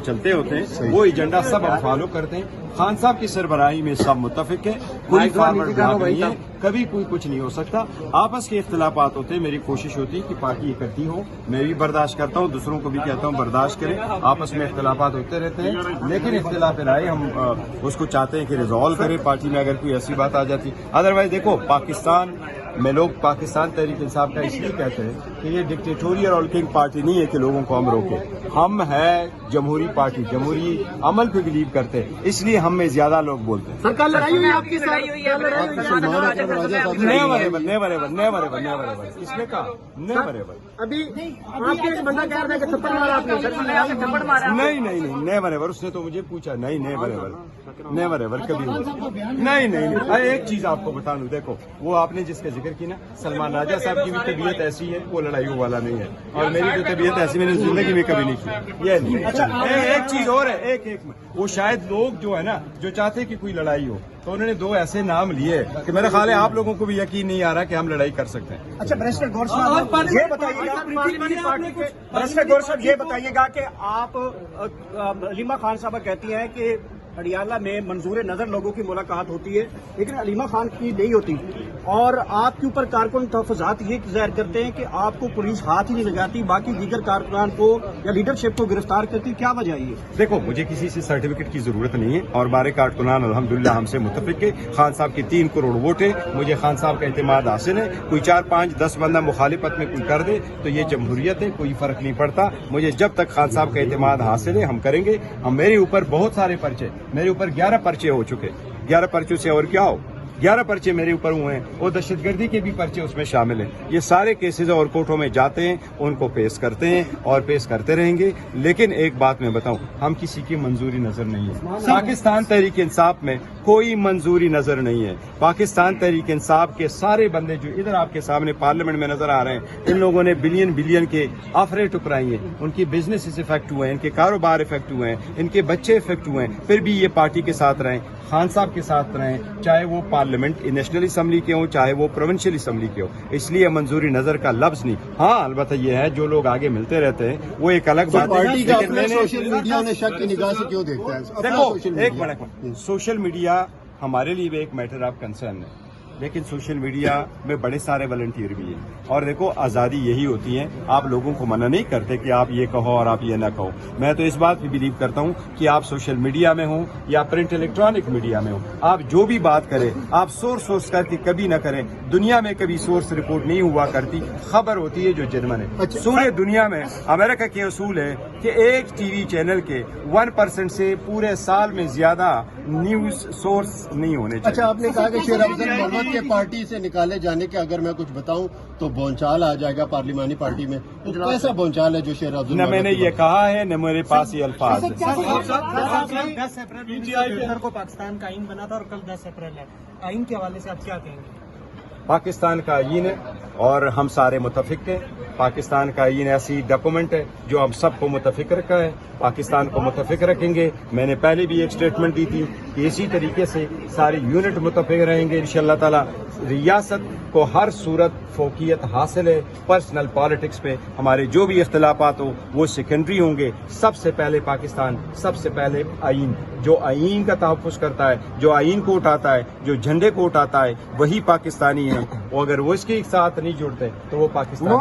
चलते होते हैं वो एजेंडा सब हम फॉलो करते हैं। खान साहब की सरबराही में सब मुत्तफिक है, कोई फॉरवर्ड ब्लॉक नहीं है, कभी कोई कुछ नहीं हो सकता। आपस के इख्तिलाफात होते हैं, मेरी कोशिश होती है कि पार्टी इकट्ठी हो, मैं भी बर्दाश्त करता हूँ, दूसरों को भी कहता हूँ बर्दाश्त करें, आपस में इख्तिलाफात होते रहते हैं, लेकिन इख्तिलाफ राय हम उसको चाहते हैं कि रिजॉल्व करें पार्टी में अगर कोई ऐसी बात आ जाती। अदरवाइज देखो, पाकिस्तान में लोग पाकिस्तान तहरीक इंसाफ का इसलिए कहते हैं कि ये डिक्टेटोरियल और किंग पार्टी नहीं है कि लोगों को हम रोके। हम है जमहूरी पार्टी, जमहूरी अमल पे बिलीव करते हैं, इसलिए हम में ज्यादा लोग बोलते हैं। सरकार लड़ाई हुई आपकी साथ? नेवर इसने कहा नेवर। अभी आपके एक बंदा कह रहा है कि थप्पड़ मारा आपने, थप्पड़ मारा? नहीं नेवर एवर। उसने तो मुझे पूछा, नहीं नेवर एवर कभी नहीं। एक चीज आपको बता दूं, देखो वो आपने जिसका जिक्र की ना, सलमान राजा साहब की भी तबीयत ऐसी है, वो लड़ाइयों वाला नहीं है, और मेरी जो तबीयत ऐसी मैंने जिंदगी में कभी नहीं की। ये नहीं। एक चीज और है, एक वो शायद लोग जो है ना, जो चाहते कि कोई लड़ाई हो, तो उन्होंने दो ऐसे नाम लिए कि मेरा ख्याल है आप लोगों को भी यकीन नहीं आ रहा कि हम लड़ाई कर सकते हैं। अच्छा, बैरिस्टर गौर साहब ये बताइएगा, बैरिस्टर गौर साहब ये बताइएगा कि आप अलीमा खान साहब कहती हैं कि हरियाणा में मंजूर नजर लोगों की मुलाकात होती है, लेकिन अलीमा खान की नहीं होती, और आपके ऊपर कारकुन तहफ़्फ़ुज़ात ये ज़ाहिर करते हैं कि आपको पुलिस हाथ ही नहीं लगाती, बाकी दीगर कारकुनान को या लीडरशिप को गिरफ्तार करती, क्या वजह है? देखो, मुझे किसी से सर्टिफिकेट की जरूरत नहीं है, और हमारे कारकुनान अल्हम्दुलिल्लाह हमसे मुत्तफिक है। खान साहब की 3 करोड़ वोट है, मुझे खान साहब का एतमाद हासिल है। कोई 4, 5, 10 बंदा मुखालिफत में कोई कर दे तो ये जमहूरियत है, कोई फर्क नहीं पड़ता। मुझे जब तक खान साहब का एतमाद हासिल है हम करेंगे। मेरे ऊपर बहुत सारे पर्चे, मेरे ऊपर 11 पर्चे हो चुके, 11 पर्चों से और क्या हो, 11 पर्चे मेरे ऊपर हुए हैं, और दहशतगर्दी के भी पर्चे उसमें शामिल हैं। ये सारे केसेस और कोर्टों में जाते हैं, उनको पेश करते हैं और पेश करते रहेंगे। लेकिन एक बात मैं बताऊं, हम किसी की मंजूरी नजर नहीं है। पाकिस्तान तहरीक इंसाफ में कोई मंजूरी नजर नहीं है। पाकिस्तान तहरीक इंसाफ के सारे बंदे जो इधर आपके सामने पार्लियामेंट में नजर आ रहे हैं, इन लोगों ने बिलियन के आफरे टुकराई हैं, उनकी बिजनेस इफेक्ट हुए हैं, इनके कारोबार इफेक्ट हुए हैं, इनके बच्चे इफेक्ट हुए हैं, फिर भी ये पार्टी के साथ रहें, खान साहब के साथ रहें, चाहे वो पार्लियामेंट नेशनल असम्बली के हो, चाहे वो प्रोविंशियल असम्बली के हो। इसलिए मंजूरी नजर का लफ्ज नहीं। हाँ, अलबत्ता ये है जो लोग आगे मिलते रहते हैं वो एक अलग बात है। सोशल मीडिया ने शक की निगाह से क्यों देखता है? देखो, एक मिनट, सोशल मीडिया हमारे लिए भी एक मैटर ऑफ कंसर्न है, लेकिन सोशल मीडिया में बड़े सारे वॉलंटियर भी हैं, और देखो आज़ादी यही होती है, आप लोगों को मना नहीं करते कि आप ये कहो और आप ये ना कहो। मैं तो इस बात पे बिलीव करता हूँ कि आप सोशल मीडिया में हो या प्रिंट इलेक्ट्रॉनिक मीडिया में हो, आप जो भी बात करें आप सोर्स करके कभी ना करें। दुनिया में कभी सोर्स रिपोर्ट नहीं हुआ करती, खबर होती है जो जेन्युइन है। पूरे दुनिया में अमेरिका के असूल है कि एक टीवी चैनल के 1% से पूरे साल में ज्यादा न्यूज सोर्स नहीं होने चाहिए। अच्छा, आपने कहा कि शेर अफजल मोहम्मद के पार्टी से निकाले जाने के अगर मैं कुछ बताऊं तो भौचाल आ जाएगा पार्लिमानी पार्टी में, तो कैसा भौचाल है जो शेर अफजल? न मैंने ये कहा है न मेरे पास ये अल्फाज है। 10 अप्रैल को पाकिस्तान का आइन बना था और कल 10 अप्रैल है, आइन के हवाले से आप क्या कहेंगे? पाकिस्तान का आइन है और हम सारे मुतफिक हैं। पाकिस्तान का आइन ऐसी डॉक्यूमेंट है जो हम सबको मुतफिक रखा है, पाकिस्तान को मुतफिक रखेंगे। मैंने पहले भी एक स्टेटमेंट दी थी कि इसी तरीके से सारी यूनिट मुतफिक रहेंगे इंशाअल्लाह ताला। रियासत को हर सूरत फोकियत हासिल है, पर्सनल पॉलिटिक्स पे हमारे जो भी इख्तिलाफात हो वो सेकेंडरी होंगे। सबसे पहले पाकिस्तान, सबसे पहले आइन, जो आइन का तहफ़्फ़ुज़ करता है, जो आइन को उठाता है, जो झंडे को उठाता है, वही पाकिस्तानी है। और अगर वो इसके साथ नहीं जुड़ते तो वो पाकिस्तानी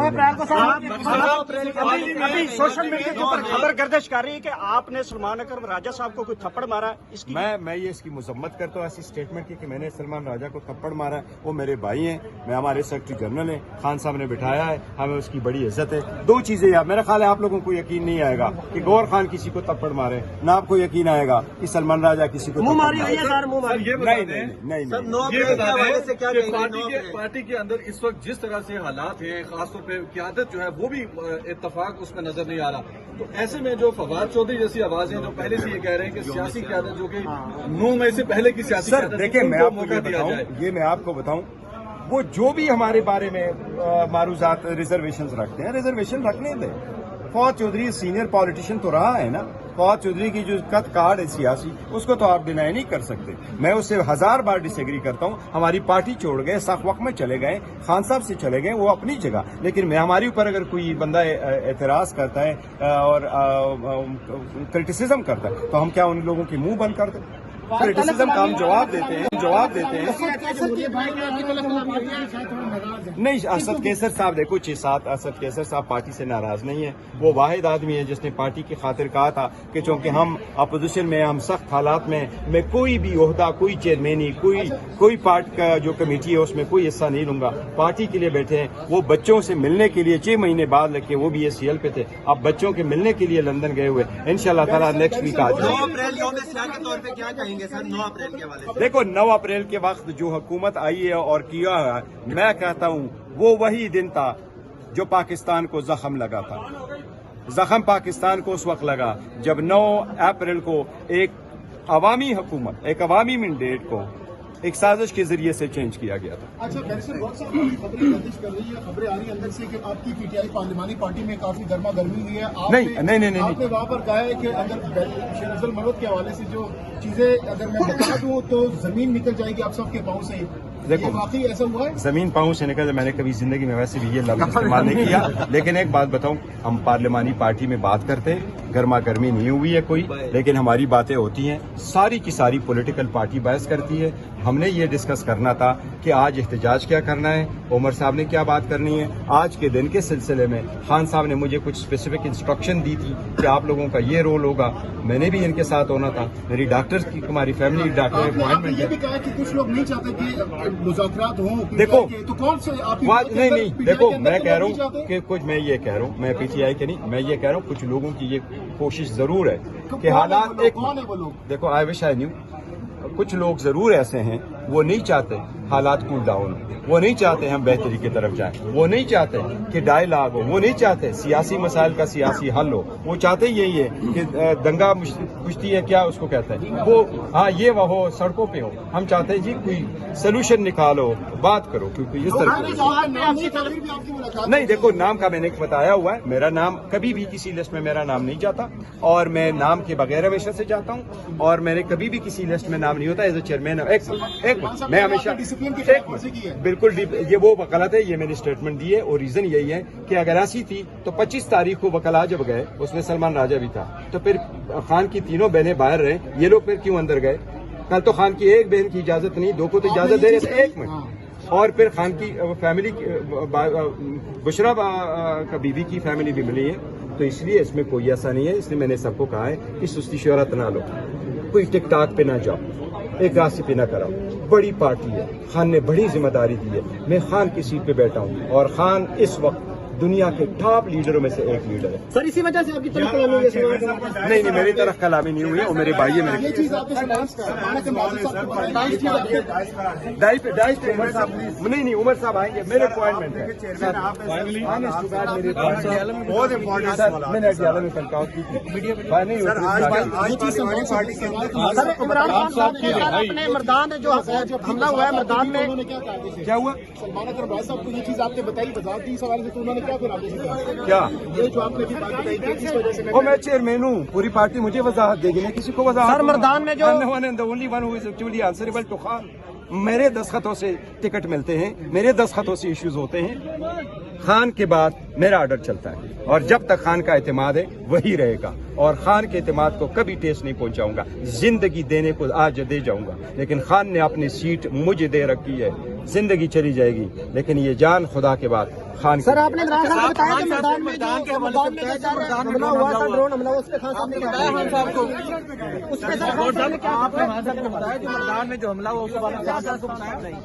अभी सोशल मीडिया के ऊपर खबर गर्दिश कर रही है कि आपने सलमान अकरम राजा साहब को कोई थप्पड़ मारा। इसकी मैं ये इसकी मजम्मत करता हूँ ऐसी स्टेटमेंट की कि मैंने सलमान राजा को थप्पड़ मारा। वो मेरे भाई हैं, मैं हमारे सेक्रेटरी जनरल हैं, खान साहब ने बिठाया है, हमें उसकी बड़ी इज्जत है। दो चीजें यार, मेरा ख्याल है आप लोगों को यकीन नहीं आएगा कि गौर खान किसी को थप्पड़ मारे, ना आपको यकीन आएगा कि सलमान राजा किसी को मुंह मारी है सर, मुंह मारी। नहीं। पार्टी के अंदर इस वक्त जिस तरह से हालात हैं, खासतौर पे क़यादत जो है वो भी इत्तफाक उसमें नजर नहीं आ रहा, तो ऐसे में जो फवाद चौधरी जैसी आवाजें जो पहले से ये कह रहे हैं कि सियासी क़यादत जो कि नूह में से पहले की सियासी सर देखिए, मैं आपको बताऊं, वो जो भी हमारे बारे में मारूजात रिजर्वेशन रखते हैं, रिजर्वेशन रखने दें। फौज चौधरी सीनियर पॉलिटिशियन तो रहा है ना, फौज चौधरी की जो कद कार्ड है सियासी, उसको तो आप डिनाई नहीं कर सकते। मैं उससे 1000 बार डिसएग्री करता हूँ। हमारी पार्टी छोड़ गए, सख्त वक्त में चले गए, खान साहब से चले गए, वो अपनी जगह, लेकिन हमारे ऊपर अगर कोई बंदा एतराज करता है और क्रिटिसिज्म करता है तो हम क्या उन लोगों की मुंह बंद कर दें? क्रिटिसिज्म का हम जवाब देते हैं। नहीं, असद कैसर साहब देखो 6-7 असद कैसर साहब पार्टी से नाराज नहीं है। वो वाहिद आदमी है जिसने पार्टी की खातिर कहा था कि चूंकि हम अपोजिशन में, हम सख्त हालात में, मैं कोई भी ओहदा, कोई चेयरमैनी, कोई पार्टी का जो कमेटी है उसमें कोई हिस्सा नहीं लूंगा। पार्टी के लिए बैठे हैं। वो बच्चों से मिलने के लिए 6 महीने बाद लगे, वो भी SCL पे थे, अब बच्चों के मिलने के लिए लंदन गए हुए। इंशाल्लाह ताला नेक्स्ट वीक आ जाएंगे। 9 अप्रैल यौम इस्लाह के तौर पे क्या कहेंगे सर? 9 अप्रैल के हवाले से देखो 9 अप्रैल के वक्त जो हुकूमत आई है और किया है, मैं कहता हूँ वो वही दिन था जो पाकिस्तान को जख्म लगा था। जख्म पाकिस्तान को उस वक्त लगा जब 9 अप्रैल को एक अवामी हुकूमत, एक अवामी मैंडेट को एक साजिश के जरिए से चेंज किया गया था। अच्छा बैरिस्टर वक्त साहब की खबरें गर्दिश कर रही है, खबरें आ रही है अंदर से कि आपकी PTI पार्लिमानी पार्टी में काफी गर्मा गर्मी हुई है। आपने वहाँ पर कहा है कि अगर शेर अफजल मरवत के हवाले से जो चीजें अगर मैं बता दूं तो जमीन निकल जाएगी आप सबके पाँव से। देखो वाकई ऐसा हुआ है? जमीन पाँव से निकल, मैंने कभी जिंदगी में वैसे भी ये लफ्ज इस्तेमाल नहीं किया। लेकिन एक बात बताऊं, हम पार्लिमानी पार्टी में बात करते हैं, गर्मा गर्मी नहीं हुई है कोई, लेकिन हमारी बातें होती हैं। सारी की सारी पॉलिटिकल पार्टी बहस करती है। हमने ये डिस्कस करना था कि आज एहतजाज क्या करना है, उमर साहब ने क्या बात करनी है। आज के दिन के सिलसिले में खान साहब ने मुझे कुछ स्पेसिफिक इंस्ट्रक्शन दी थी कि आप लोगों का ये रोल होगा। मैंने भी इनके साथ होना था। मेरी डॉक्टर्स की, हमारी फैमिली डॉक्टर आपने ये भी कहा कि कुछ लोग नहीं चाहते कि मुज़ाकरात हों। देखो तो कौन से आप नहीं, देखो मैं कह रहा हूँ कि कुछ, मैं ये कह रहा हूँ, मैं PTI के नहीं, मैं ये कह रहा हूँ कुछ लोगों की ये कोशिश जरूर है कि हालात कौन है वो लोग? देखो आई विश आई न्यू, कुछ लोग जरूर ऐसे हैं, वो नहीं चाहते हालात कूल डाउन, वो नहीं चाहते हम बेहतरी की तरफ जाएं, वो नहीं चाहते कि डायलॉग हो, वो नहीं चाहते सियासी मसाइल का सियासी हल हो। वो चाहते यही है कि दंगा कुश्ती है क्या उसको कहते हैं वो, हाँ ये वो हो, सड़कों पे हो। हम चाहते हैं जी कोई सोल्यूशन निकालो, बात करो, क्योंकि इस तरह नहीं। देखो नाम का मैंने बताया हुआ है, मेरा नाम कभी भी किसी लिस्ट में मेरा नाम नहीं जाता और मैं नाम के बगैर हमेशा से जाता हूँ और मेरे कभी भी किसी लिस्ट में नाम नहीं होता एज ए चेयरमैन। एक मैं हमेशा बिल्कुल ये वो वकालत है, ये मैंने स्टेटमेंट दी है और रीजन यही है कि अगर ऐसी थी तो 25 तारीख को वकला जब गए, उसमें सलमान राजा भी था, तो फिर खान की तीनों बहनें बाहर रहे, ये लोग फिर क्यों अंदर गए? कल तो खान की एक बहन की इजाजत नहीं, 2 को तो इजाजत दे रहे थे, 1 मिनट। और फिर खान की फैमिली, बुशरा का बीवी की फैमिली भी मिली है, तो इसलिए इसमें कोई ऐसा नहीं है। इसलिए मैंने सबको कहा है कि सुस्ती शोहरत ना लो, कोई टिकटॉक पे ना जाओ, एक रास्ते पे ना कराओ। बड़ी पार्टी है, खान ने बड़ी जिम्मेदारी दी है। मैं खान की सीट पे बैठा हूँ और खान इस वक्त दुनिया के टॉप लीडरों में से एक लीडर है। सर इसी वजह से आपकी तरफ कलामी हुई है? नहीं, मेरी तरफ कलामी नहीं हुई है, वो मेरे भाई है। मेरे ये चीज आपने नहीं, उमर साहब आएंगे, मेरे अपॉइंटमेंट है। बहुत इम्पोर्टेंट मैंने अटियाला में कंकाउट की थी। सर इमरान खान साहब के अपने मर्दान जो हमला हुआ है, मर्दान में क्या हुआ? सलमान अकरम साहब को ये चीज आपने बताई, वजाहत दी इस हवाले से, तो उन्होंने क्या फिर आपने क्या ये जो आपने भी बात बताई थी इस वजह से? वो मैं चेयरमैन हूँ, पूरी पार्टी मुझे वजाहत देगी, मैं किसी को वजाहत। सर मैदान में जो only one who is actually answerable to Khan. मेरे दस्तखतों से टिकट मिलते हैं, मेरे दस्तखतों से इश्यूज होते हैं। खान के बाद मेरा ऑर्डर चलता है और जब तक खान का एतमाद है वही रहेगा और खान के एतमाद को कभी ठेस नहीं पहुंचाऊंगा। जिंदगी देने को आज दे जाऊंगा, लेकिन खान ने अपनी सीट मुझे दे रखी है। जिंदगी चली जाएगी लेकिन ये जान खुदा के बाद खान। सर आपने इमरान खान को बताया कि मैदान में हमला हुआ था, ड्रोन हमला, उस पे खान साहब ने बताया खान साहब को, उस पे सर खान साहब ने क्या आपने खान साहब ने बताया कि मैदान में जो हमला हुआ उसके बारे में खान साहब को बताया नहीं?